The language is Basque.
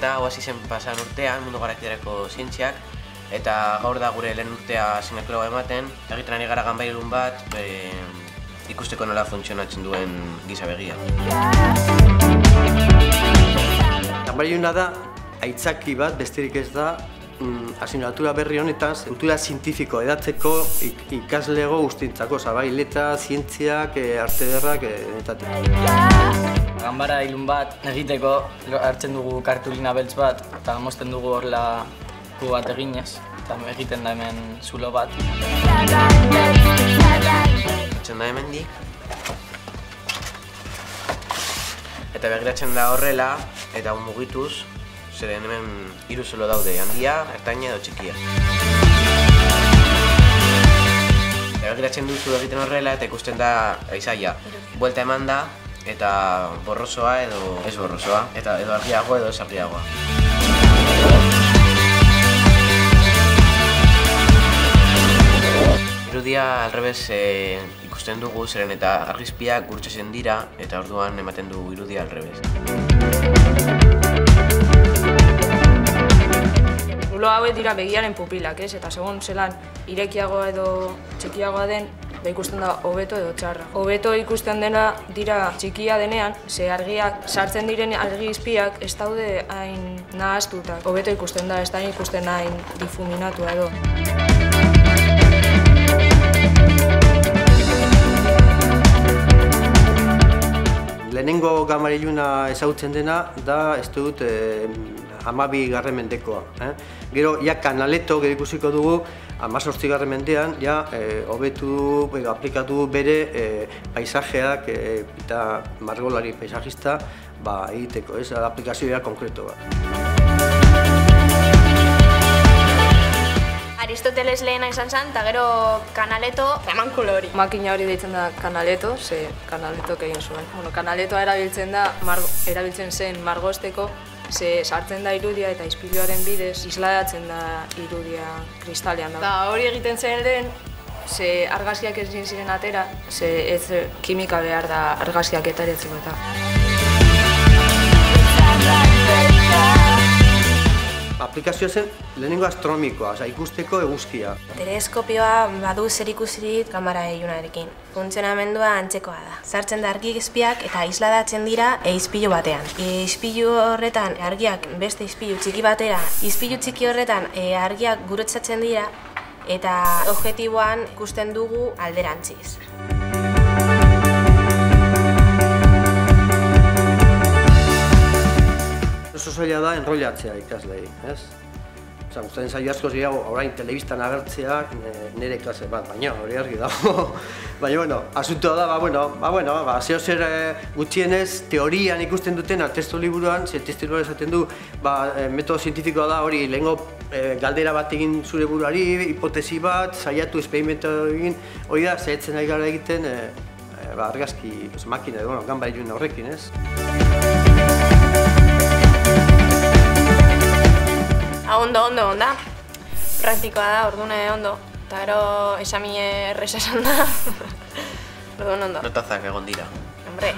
ikerketa hau hasi zen pasan urtean mundu garaikiderako zientziak, eta gaur da gure lehen urtea asignatura ematen, egiten ari gara ganbailun bat ikusteko nola funtzionatzen duen giza begia. Ganbailuna da aitzaki bat, besterik ez da, asignatura berri honetan kultura zientifiko edatzeko ikaslego guztientzako, bai letra, zientziak, arte ederrak, Ganbara ilun bat egiteko hartzen dugu kartulina beltz bat eta mozten dugu horrela gu bat eginez eta egiten da hemen zulo bat. Hartzen da hemendik eta begiratzen da horrela eta mugituz, zeren hemen 3 zulo daude, handia, ertaina edo txikia. Begiratzen duzu egiten horrela eta ikusten da aizaia. Buelta eman da eta borrosoa edo ez borrosoa, eta edo argiagoa edo ez argiagoa. Irudia alrebez ikusten dugu, zeren eta argizpiak gurtsatzen dira eta orduan ematen du irudia alrebez. Zulo hauek dira begiaren pupilak, eta segun zelan irekiagoa edo txikiagoa den, ikusten da hobeto edo txarra. Hobeto ikusten dena dira txikia denean, ze argiak sartzen diren argizpiak ez daude hain nahaztuta. Hobeto ikusten da, ez da ikusten hain difuminatua edo. Lehenengo ganbailuna ezagutzen dena da, ez dut, 12. mendekoa. Gero, Kanaleto gero ikusiko dugu, 18. mendean, hobetu, aplikatu bere paisajeak eta margolari paisajista egiteko, aplikazioa konkreto bat. Aristoteles lehena izan zen, eta gero Kanaleto eman kolori. Makina hori deitzen da Kanaleto, ze Kanaletok egin zuen. Kanaletoa erabiltzen zen margozteko, ze sartzen da irudia eta ispiluaren bidez isladatzen da irudia kristalean. Eta hori egiten zen lehen, ze argazkiak ez ziren atera, ze ez kimika behar da argazkiak etariatzeko eta. Aplikazioa zen lehenengo astronomikoa, ikusteko eguzkia. Teleskopioa badu zerikusirik kamera ilunarekin. Funtzionamendua antzekoa da. Sartzen da argizpiak eta isladatzen dira ispilu batean. Ispilu horretan argiak beste ispilu txiki batera, ispilu txiki horretan argiak gurutzatzen dira eta objektiboan ikusten dugu alderantziz. Oso zaila da enrollatzea ikaslei, ez? Gustatzen zaio asko gehiago orain telebistan agertzea nire klase bat, baina hori argi dago. Baina, bueno, asuntoa da, zeo zer gutxienez teorian ikusten dutena testu liburuan, ze testu liburuan esaten du, metodo zientifikoa da hori lehengo galdera bat egin zure buruari, hipotesi bat, saiatu esperimento egin, hori da, zaitzen ari gara egiten argazki makina edo ganbailun horrekin, ez? Ondo, praktikoa da, ordune ondo, eta gero esamine erresa esan da, orduan ondo. Notazak egon dira. Hombre.